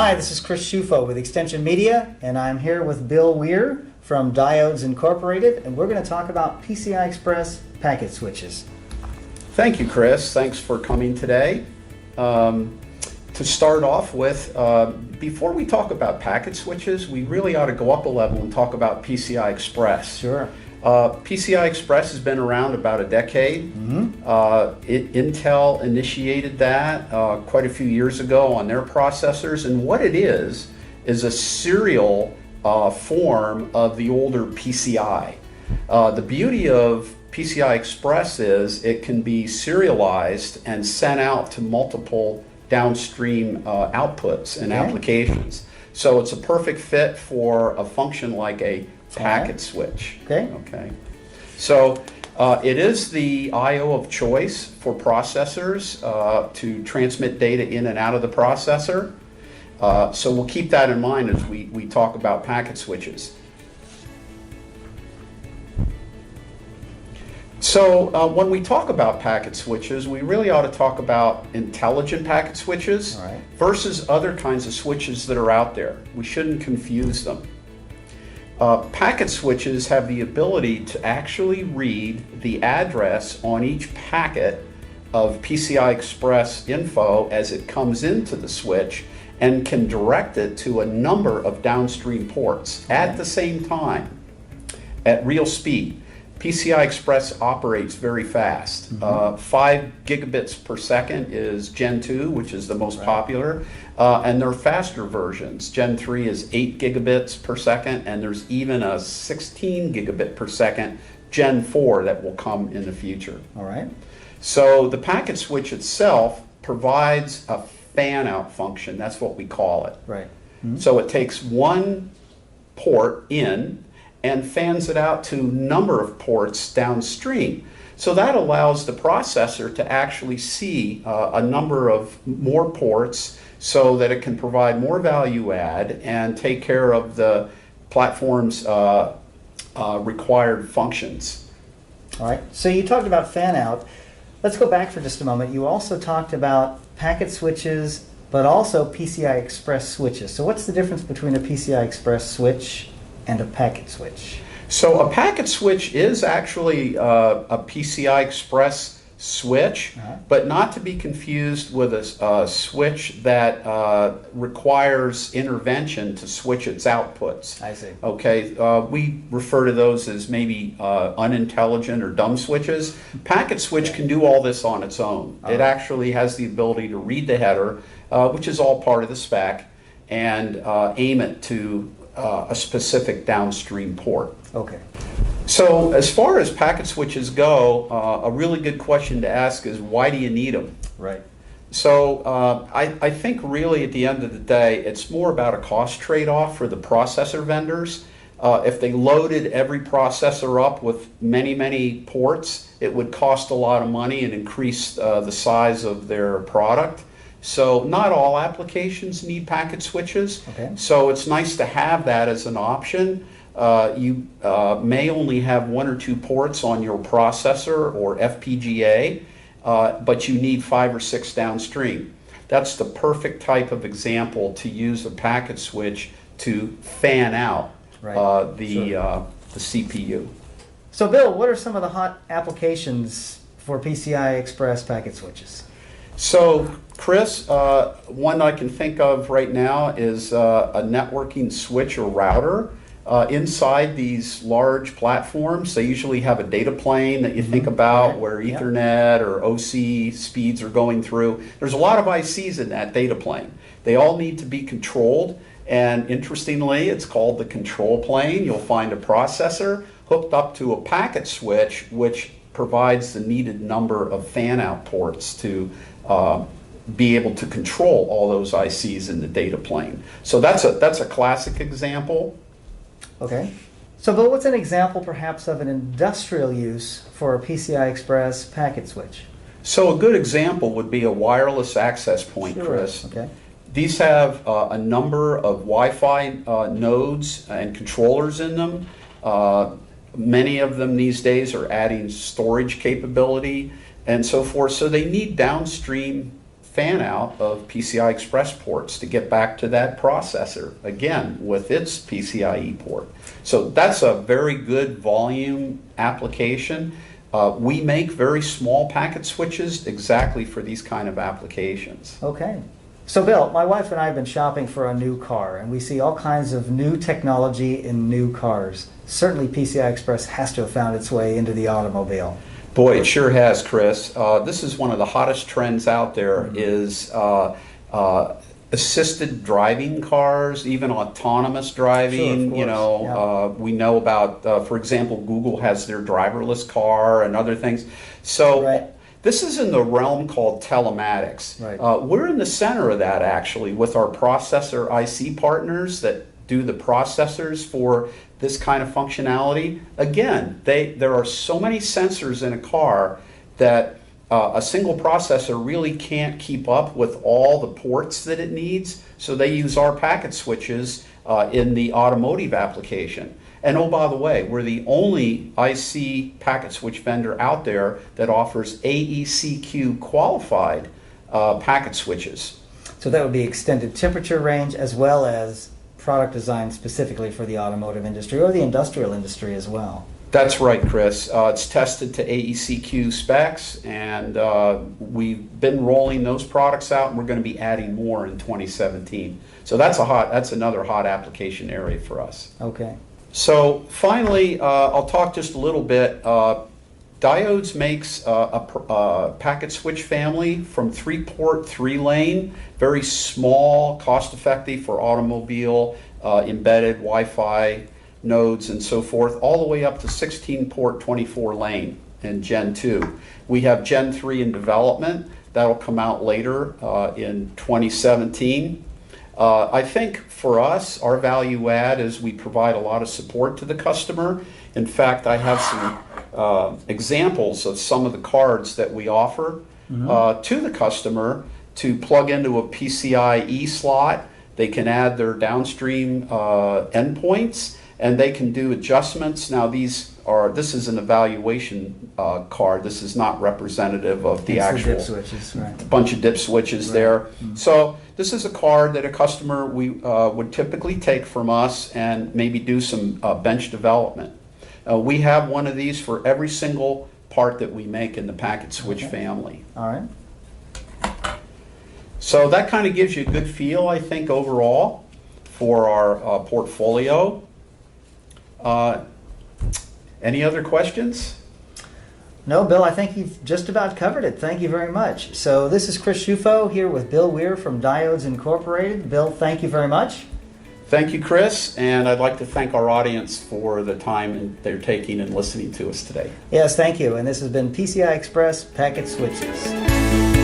Hi, this is Chris Schufo with Extension Media, and I'm here with Bill Weir from Diodes Incorporated, and we're going to talk about PCI Express packet switches. Thank you, Chris. Thanks for coming today. To start off with, before we talk about packet switches, we really ought to go up a level and talk about PCI Express. Sure. PCI Express has been around about a decade. Intel initiated that quite a few years ago on their processors, and what it is a serial form of the older PCI. The beauty of PCI Express is it can be serialized and sent out to multiple downstream outputs and applications. So it's a perfect fit for a function like a packet switch. Okay. So it is the I/O of choice for processors to transmit data in and out of the processor. So we'll keep that in mind as we talk about packet switches. So when we talk about packet switches, we really ought to talk about intelligent packet switches versus other kinds of switches that are out there. We shouldn't confuse them. Packet switches have the ability to actually read the address on each packet of PCI Express info as it comes into the switch and can direct it to a number of downstream ports at the same time at real speed. PCI Express operates very fast. 5 gigabits per second is Gen 2, which is the most popular, and there are faster versions. Gen 3 is 8 gigabits per second, and there's even a 16 gigabit per second Gen 4 that will come in the future. All right. So the packet switch itself provides a fan-out function. That's what we call it. Right. So it takes one port in and fans it out to a number of ports downstream. So that allows the processor to actually see a number of more ports so that it can provide more value add and take care of the platform's required functions. All right. So you talked about fan out. Let's go back for just a moment. You also talked about packet switches, but also PCI Express switches. So what's the difference between a PCI Express switch and a packet switch? So a packet switch is actually a PCI Express switch, but not to be confused with a switch that requires intervention to switch its outputs. I see. Okay, we refer to those as maybe unintelligent or dumb switches. Packet switch can do all this on its own. It actually has the ability to read the header, which is all part of the spec, and aim it to a specific downstream port. Okay. So as far as packet switches go, a really good question to ask is, why do you need them? Right. So I think really at the end of the day, it's more about a cost trade-off for the processor vendors. If they loaded every processor up with many ports, it would cost a lot of money and increase the size of their product. So not all applications need packet switches. Okay. So it's nice to have that as an option. You may only have 1 or 2 ports on your processor or FPGA, but you need 5 or 6 downstream. That's the perfect type of example to use a packet switch to fan out the CPU. So Bill, what are some of the hot applications for PCI Express packet switches? So Chris, one I can think of right now is a networking switch or router. Inside these large platforms, they usually have a data plane that you think about where Ethernet or OC speeds are going through. There's a lot of ICs in that data plane. They all need to be controlled, and interestingly, it's called the control plane. You'll find a processor hooked up to a packet switch, which provides the needed number of fan-out ports to be able to control all those ICs in the data plane. So that's a classic example. Okay. So Bill, what's an example perhaps of an industrial use for a PCI Express packet switch? So a good example would be a wireless access point, Chris. Okay. These have a number of Wi-Fi nodes and controllers in them. Many of them these days are adding storage capability and so forth. So they need downstream fan out of PCI Express ports to get back to that processor, again, with its PCIe port. So that's a very good volume application. We make very small packet switches exactly for these kind of applications. Okay. So Bill, my wife and I have been shopping for a new car, and we see all kinds of new technology in new cars. Certainly PCI Express has to have found its way into the automobile. Boy, it sure has, Chris. This is one of the hottest trends out there is assisted driving cars, even autonomous driving. Sure, we know about, for example, Google has their driverless car and other things. So right. This is in the realm called telematics. Right. We're in the center of that actually with our processor IC partners that do the processors for this kind of functionality. Again, there are so many sensors in a car that a single processor really can't keep up with all the ports that it needs, so they use our packet switches in the automotive application. And oh, by the way, we're the only IC packet switch vendor out there that offers AEC-Q qualified packet switches. So that would be extended temperature range as well as product design specifically for the automotive industry or the industrial industry as well. That's right, Chris. It's tested to AEC-Q specs, and we've been rolling those products out, and we're going to be adding more in 2017. So that's another hot application area for us. Okay. So finally, I'll talk just a little bit. Diodes makes a packet switch family from 3-port, 3-lane, very small, cost-effective for automobile, embedded Wi-Fi nodes and so forth, all the way up to 16-port, 24-lane in Gen 2. We have Gen 3 in development. That'll come out later in 2017. I think for us, our value add is we provide a lot of support to the customer. In fact, I have some examples of some of the cards that we offer to the customer to plug into a PCIe slot. They can add their downstream endpoints, and they can do adjustments. Now, this is an evaluation card. This is not representative of the actual dip switches, right. Bunch of dip switches Right. there. So this is a card that a customer would typically take from us and maybe do some bench development. We have one of these for every single part that we make in the packet switch family. All right. So that kind of gives you a good feel, I think, overall for our portfolio. Any other questions? No, Bill, I think you've just about covered it. Thank you very much. So this is Chris Schufo here with Bill Weir from Diodes Incorporated. Bill, thank you very much. Thank you, Chris, and I'd like to thank our audience for the time they're taking and listening to us today. Yes, thank you. And this has been PCI Express Packet Switches.